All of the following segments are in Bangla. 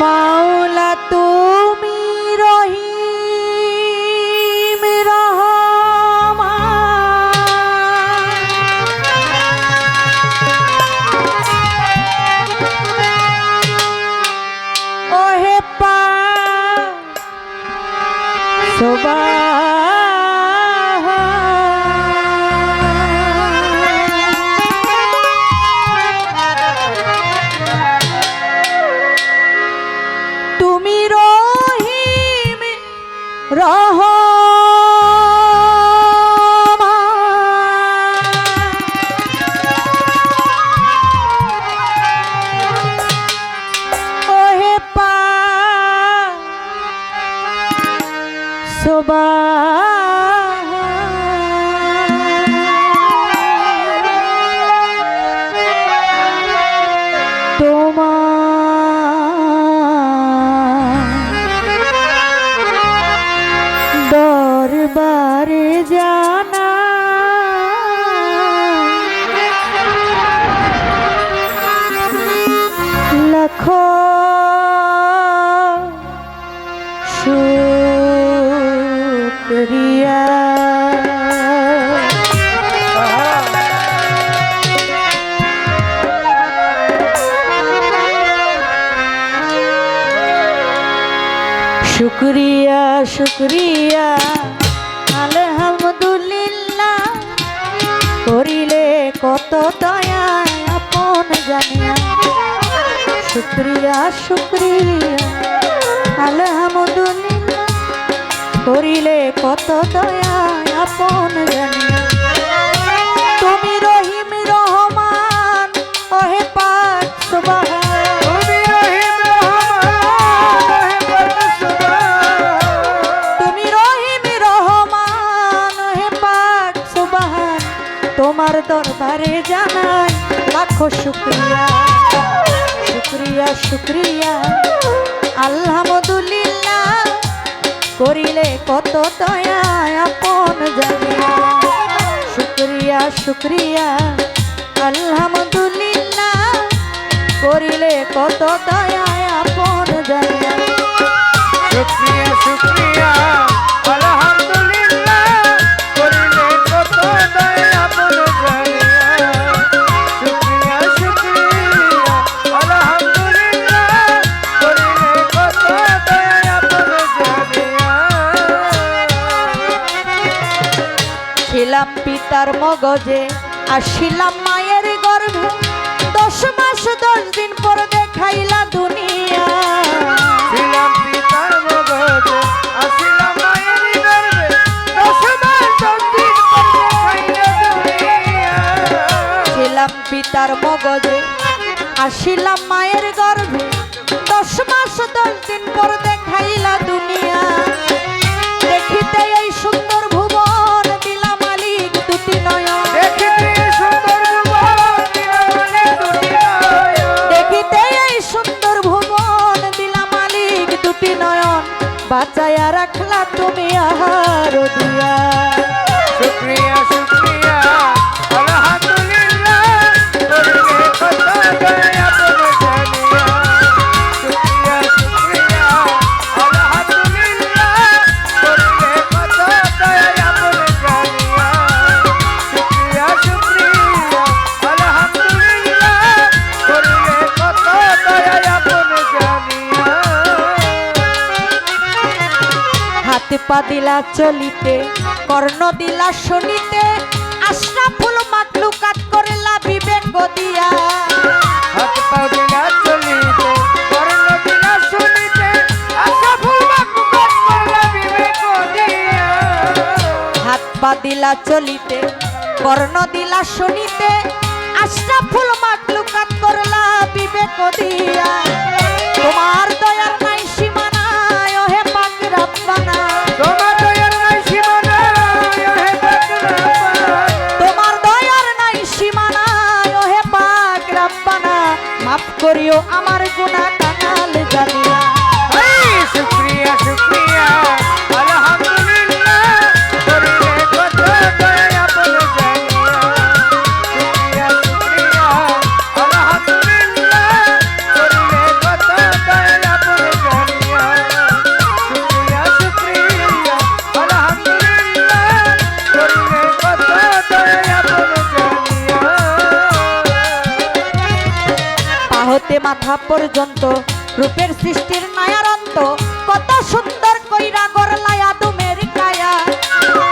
মাওলা তুমি রহিম রহমান ওহে তুমি রহিম রহমান ওহে দরবারে জানা লাখো শুকরিয়া শুকরিয়া শুকরিয়া আলহামদুলিল্লাহ করিলে কত দয়া আপন জানিয়া শুকরিয়া শুকরিয়া আলহামদুলিল্লাহ করিলে কত দয়া আপন জানিয়া তুমি রহিম রহমান ওহে পাক সুবহান তোমার দরবারে জানাই লাখো শুকরিয়া শুকরিয়া শুকরিয়া আলহামদুলিল্লাহ করিলে কত দয়া আপন জানিয়া শুকরিয়া শুকরিয়া আলহামদুলিল্লাহ করিলে কত দয়া আপন জানিয়া শুকরিয়া শুকরিয়া আলহামদুলিল্লাহ করিলে কত দয়া আপন জানিয়া শুকরিয়া শুকরিয়া আলহামদুলিল্লাহ করিলে কত দয়া আপন জানিয়া ছিলাম পিতার মগজে আসিলাম মায়ের গর্ভে 10 মাস 10 দিন পর দেখাইলা দুনিয়া ছিলাম পিতার মগজে আসিলাম মায়ের গর্ভে 10 মাস 10 দিন পর দেখাইলা দুনিয়া ছিলাম পিতার মগজে আসিলাম মায়ের গর্ভে 10 মাস 10 দিন পর দেখাইলা দুনিয়া দেখিতে এই সুন্দর ভুবন দিলা মালিক দুটি নয়ন দেখিতে সুন্দর ভুবন দিলা মালিক দুটি নয়ন দেখিতে এই সুন্দর ভুবন দিলা মালিক দুটি নয়ন বাঁচায়া রাখলা তুমি আহার দিয়া শুকরিয়া শুকরিয়া আলহামদুলিল্লাহ করিলে কত দয়া আপন জানিয়া শুকরিয়া শুকরিয়া আলহামদুলিল্লাহ করিলে কত দয়া আপন জানিয়া শুকরিয়া শুকরিয়া আলহামদুলিল্লাহ করিলে কত দয়া আপন জানিয়া হাতে পা দিলা চলিতে কর্ণ দিলা শুনিতে আশরাফুল মাখলুকাত করলা বিবেক দিয়া হাত পা দিলা চলিতে কর্ণ দিলা শুনিতে আশরাফুল মাখলুকাত করলা বিবেক দিয়া হাত পা দিলা চলিতে কর্ণ দিলা শুনিতে আশরাফুল মাখলুকাত করলা বিবেক দিয়া তোমার দয়ার নাই সীমানা ওহে পাক রব্বানা তোমার দয়ার নাই সীমানা হে বাকরাবা তোমার দয়ার নাই সীমানা ওহে পাক রব্বানা মাফ করিও আমার গুনাহ কাঙাল জানিয়া শুকরিয়া শুকরিয়া আলহামদুলিল্লাহ করিলে কত দয়া আপন জানিয়া শুকরিয়া শুকরিয়া আলহামদুলিল্লাহ মাথা পর্যন্ত রূপের সৃষ্টির নায়ার অন্ত কত সুন্দর কইরা গড়লাই আদমের কায়া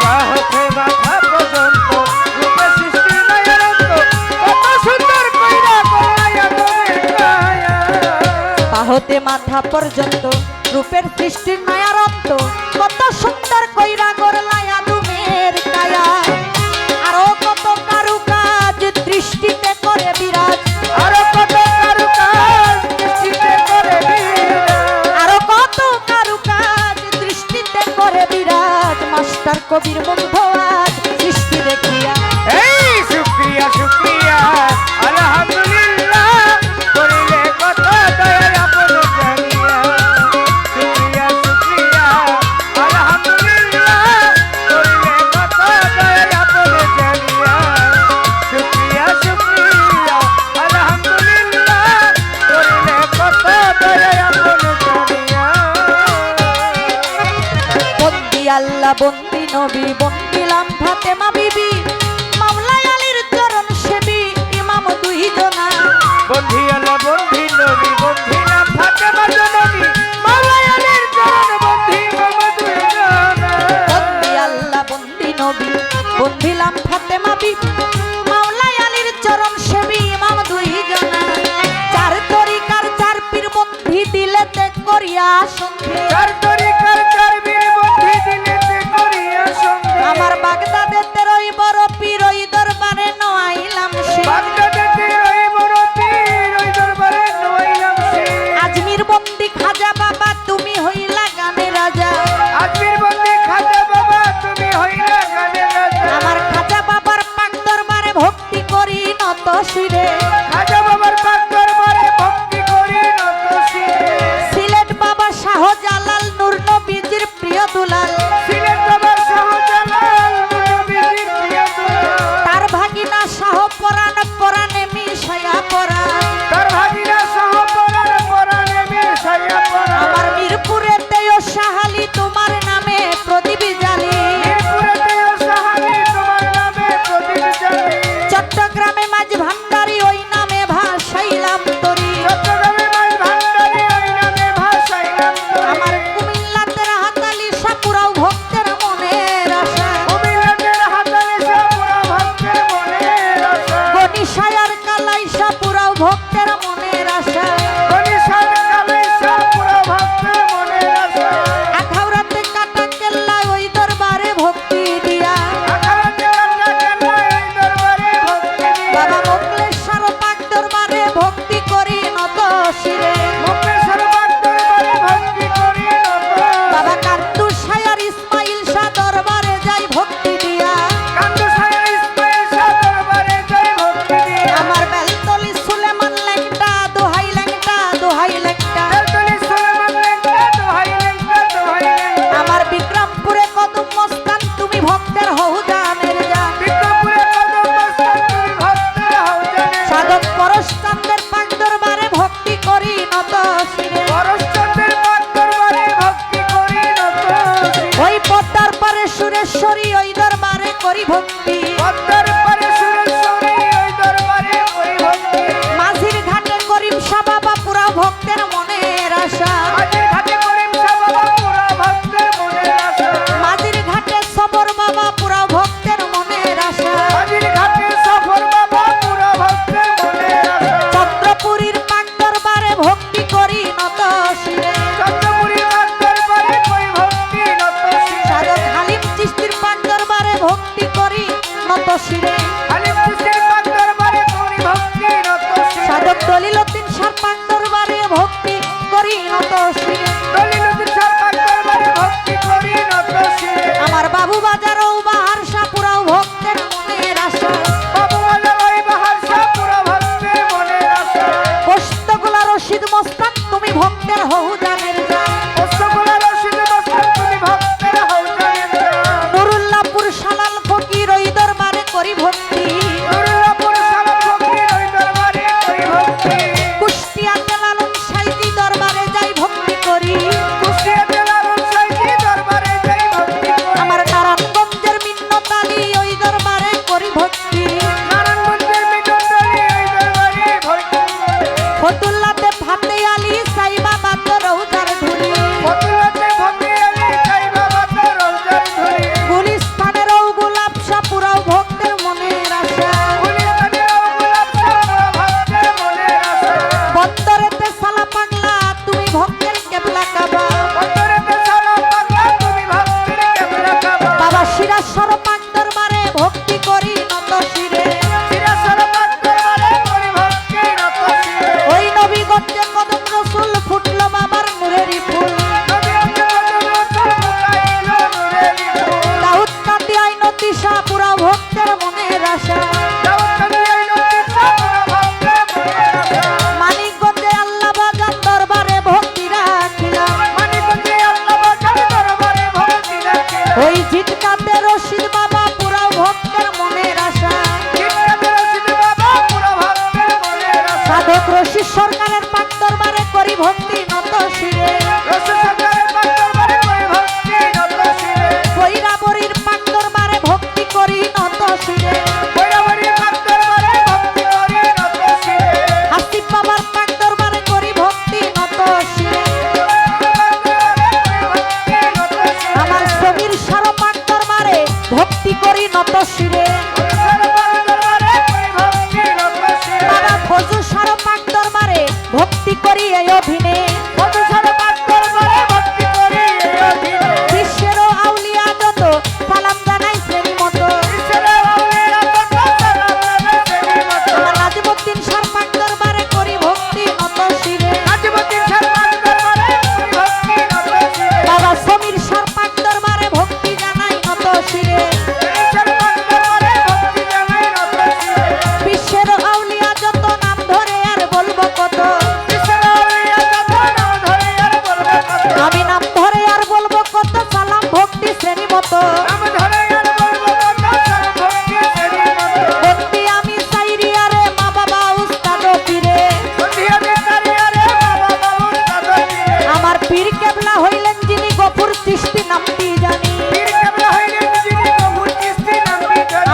পা হতে মাথা পর্যন্ত রূপে সৃষ্টি নয় অন্ত কত সুন্দর কইরা গড়াই আদমের কায়া পা হতে মাথা পর্যন্ত রূপের সৃষ্টির নায়ার অন্ত কত সুন্দর কইরা গড়লাই আদমের কায়া আরো কত কারুকাজ দৃষ্টিতে করে বিরাজ আরো কত কারুকাজ দৃষ্টিতে করে বিরাজ আরো কত কারুকাজ দৃষ্টিতে করে বিরাজ মাস্টার কবির মুগ্ধ আজ সৃষ্টি দেখিয়া এই শুকরিয়া শুকরিয়া আলহামদুলিল্লাহ করিলে কত দয়া আপন জানিয়া শুকরিয়া শুকরিয়া আলহামদুলিল্লাহ করিলে কত দয়া আপন জানিয়া শুকরিয়া শুকরিয়া আলহামদুলিল্লাহ করিলে কত দয়া আপন জানিয়া বন্দি আল্লাহ বন্দি নবী বন্দিলাম ফাতেমা বিবি মাওলাই আলীর চরণ সেবী ইমাম দুই জনা বন্ধি আল্লাহ বন্ধি নবী বন্ধি নাম ফাতেমা জননী মাওলাই আলীর চরণ বন্ধি মোহাম্মদুর জানা বন্দি আল্লাহ বন্দি নবী বন্দিলাম ফাতেমা বিবি মাওলাই আলীর চরণ সেবী ইমাম দুই জনা চার তরিকার চার পীর বন্ধি দিলেতে করিয়া সন্ধি চার তরিকার চার বীর বন্ধি দিলেতে করিয়া সঙ্গে আমার বাগদাদেতে রই বড় পীর ওই দরবারে নয়াইলাম সে বাগদাদেতে ওই বড় পীর ওই দরবারে নয়াইলাম সে আজমির বন্দি খাজা বাবা তুমি হইলা গানে রাজা আজমির বন্দি খাজা বাবা তুমি হইলা গানে রাজা আমার খাজা বাবার পাক দরবারে ভক্তি করি নত শিরে খাজা বাবার পাক দরবারে ভক্তি করি নত শিরে সিলেট বাবা শাহজালাল নূর নবীজির প্রিয় দুলাল সিলেট বাবার শাহজালাল নবীজির প্রিয় দুলাল তার ভাগিনা শাহ পরাণ পরাণে মিশায়া পরাণ তার ভাগিনা সহ পরাণে মিশাইয়া পরাণ আমার মিরপুরেতেও সাহালি তোমার নামে প্রদীপ জ্বালি মিরপুরেতেও সাহালি তোমার নামে প্রদীপ জ্বালি চট্টগ্রামে মাঝ ভান্ডারি ওই নামে ভাসাইলাম তরি চট্টগ্রামে মাঝ ভান্ডারি ওই নামে ভাসাইলাম তরি। আমার কুমিল্লাতে রাহাতালি সাপুরাও ভক্তের মনের আশা কুমিল্লাতের হাতালি সাপুরা ভক্তের মনের আশা গনিশায়ার কালাই সাপুরাও ভক্তের মনের আশা গনিশার কালাই সাপুরা ভক্তের মনের আশা আখাউড়াতে কাটা কেল্লা ওই দরবারে ভক্তি দিয়া আখাড়াতে কান্না কান্নায় ওই দরবারে ভক্তি দিয়া। বাবা মোকলেশ্বর পাক দরবারে ভক্তি করি নত শিরে মুক্তেশ্বর পাক দরবারে ভক্তি করি নত বাবা কান্দু সায়ার ইসমাইল শাহ দরবারে যাই ভক্তি দিয়া কান্দু সায়া ইসমাইল শাহ দরবারে জয় ভক্তি দিয়া। আমার বেলতলি সুলেমান লেংটা দোহাই লেংটা দোহাই লেংটা বেলতলি সুলেমান লেংটা দোহাই লেংটা দোহাই লেংটা। আমার বিক্রমপুরে কদম মস্তান তুমি ভক্তের হও জানের জান বিক্রমপুরে কদম মস্তান তুমি ভক্তের হও জানে। সাধক পরশচন্দ্রের পাক দরবারে ভক্তি করি নত শিরে পরশচন্দ্রের পাক দরবারে ভক্তি করি নত শিরে। ওই পদ্মার পরে সুরেশ্বরী ওই দরবারে করি ভক্তি পদ্মার পারে সুরেশ্বরী ওই দরবারে করি ভক্তি। মাঝির ঘাটে করিম শাহ বাবা পুরা ভক্তের মনের আশা মাঝির ঘাটে করিম শাহ বাবা পুরা ভক্তের মনের আশা। মাঝির ঘাটে সবর বাবা পুরা ভক্তের মনের আশা মাঝির ঘাটে সফর বাবা পুরা ভক্তের মনের আশা। চন্দ্রপুরীর পাক দরবারে ভক্তি করি নত শিরে চন্দ্রপুরী পাক দরবারে করি ভক্তি নত শিরে। সাধক হালিম চিস্তির পাক দরবারে ভক্তি করি নত শিরে আলিম চিশতির পাক দরবারে করি ভক্তি নত শিরে। সাধক দলিলউদ্দিন শাহ পাক দরবারে ভক্তি করি নত শিরে দলিলউদ্দিন শাহ পাক দরবারে ভক্তি করি নত শিরে। আমার বাবু বাজার ও বাহার শাহ পুরাও ভক্তের মনের আশা বাবু বাজার ওই বাহার শাহ পুরা ভক্তের মনের আশা। পোস্তগোলা রশিদ মস্তান তুমি ভক্তের হও জানের জান রসগোল্লা রশিদ মস্তান তুমি ভক্তের হও জানের জান। নুরুল্লাহপুর শালাল ফকির ওই দরবারে করি ভক্তি নুরুল্লাহপুর শালাল ফকির ওই দরবারে করি ভক্তি। কুষ্টিয়াতে লালন সাইজি দরবারে যাই ভক্তি করি কুষ্টিয়াতে লালন সাইজি দরবারে যাই ভক্তি করি। আমার নারায়ণগঞ্জের মিন্নতালি ওই দরবারে করি ভক্তি নারায়ণগঞ্জের মিটনডলি ওই দরবারে ভক্তি করি। ফতুল্লাতে করি ভক্তি নত শিরে রসুল সরকারের পাক দরবারে করি ভক্তি নত শিরে বৈরাবরীর পাক দরবারে ভক্তি করি নত শিরে বৈরাবরীর পাক দরবারে ভক্তি করি নত শিরে হাসিব বাবার পাক দরবারে করি ভক্তি নত শিরে আমার সমীর সার পাক দরবারে ভক্তি করি নত শিরে বাবা ফজু সার পাক দরবারে ভক্তি করি এই অভিনে বিশ্বের আউলিয়া যত সালাম জানাই শ্রেণী মতো আমার নাজিমুদ্দিন সার পাক দরবারে করি ভক্তি নত শিরে বাবা সমীর সার পাক দরবারে ভক্তি জানাই নত শিরে বিশ্বের আউলিয়া যত নাম ধরে আর বলবো কত আমি নাম ধরে আর বলবো কত সালাম ভক্তি শ্রেণী মতো ভক্তি আমি চাইরি আরে মা বাবা উস্তাদ পীরে আমার পীর কেবলা হইলেন যিনি গফুর সৃষ্টি নামটি জানি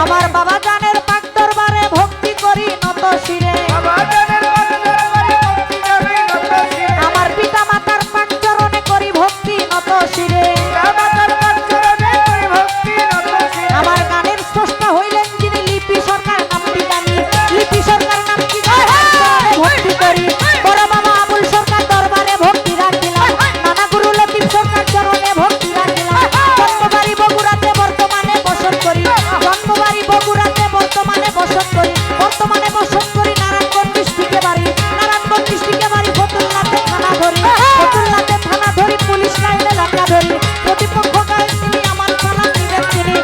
আমার বাবা জানের পাক দরবারে ভক্তি করি নত শিরে আমার পিতা মাতার পাক চরণে করি ভক্তি নত শিরে আমার গানের স্রষ্টা হইলেন যিনি লিপি সরকার নামটি জানি লিপি সরকার নামটি ভক্তি করি বড় বাবা আবুল সরকার দরবারে ভক্তি রাখিলাম নানা গুরু লতিফ সরকার চরণে ভক্তি রাখিলাম জন্মবাড়ি বগুড়াতে বর্তমানে বসত করি জন্মবাড়ি বগুড়াতে বর্তমানে বসত করি নারায়ণগঞ্জ ডিস্ট্রিক্টে বাড়ি ফতুল্লাতে থানা ধরি পুলিশ লাইনে লাগা ধরি প্রতিপক্ষ গায়ে তিনি আমার সালাম দিবেন তিনি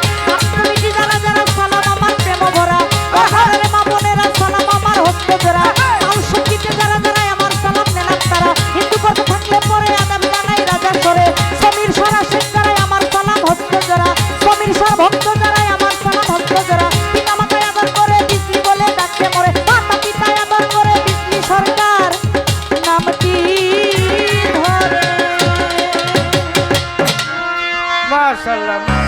কমিটি যারা যারা সালাম আমার প্রেম ভরা পাহাড়ের মা বোনেরা সালাম আমার হস্ত জোড়া তাও সঙ্গীতে যারা যারা আমার সালাম নেনাক তারা হিন্দু পথে থাকলে পরে আদাব জানাই রাজা সরে সমীর সারা শেখ যারাই আমার সালাম হস্ত জোড়া সমীর সার ভক্ত যারাই আমার সালাম হস্ত জোড়া পিতা মাতায় আদর করে বিজলি বলে ডাকতে মরে মাতা পিতায় আদর করে বিজলি সরকার নামটি ধরে মাশাআল্লাহ।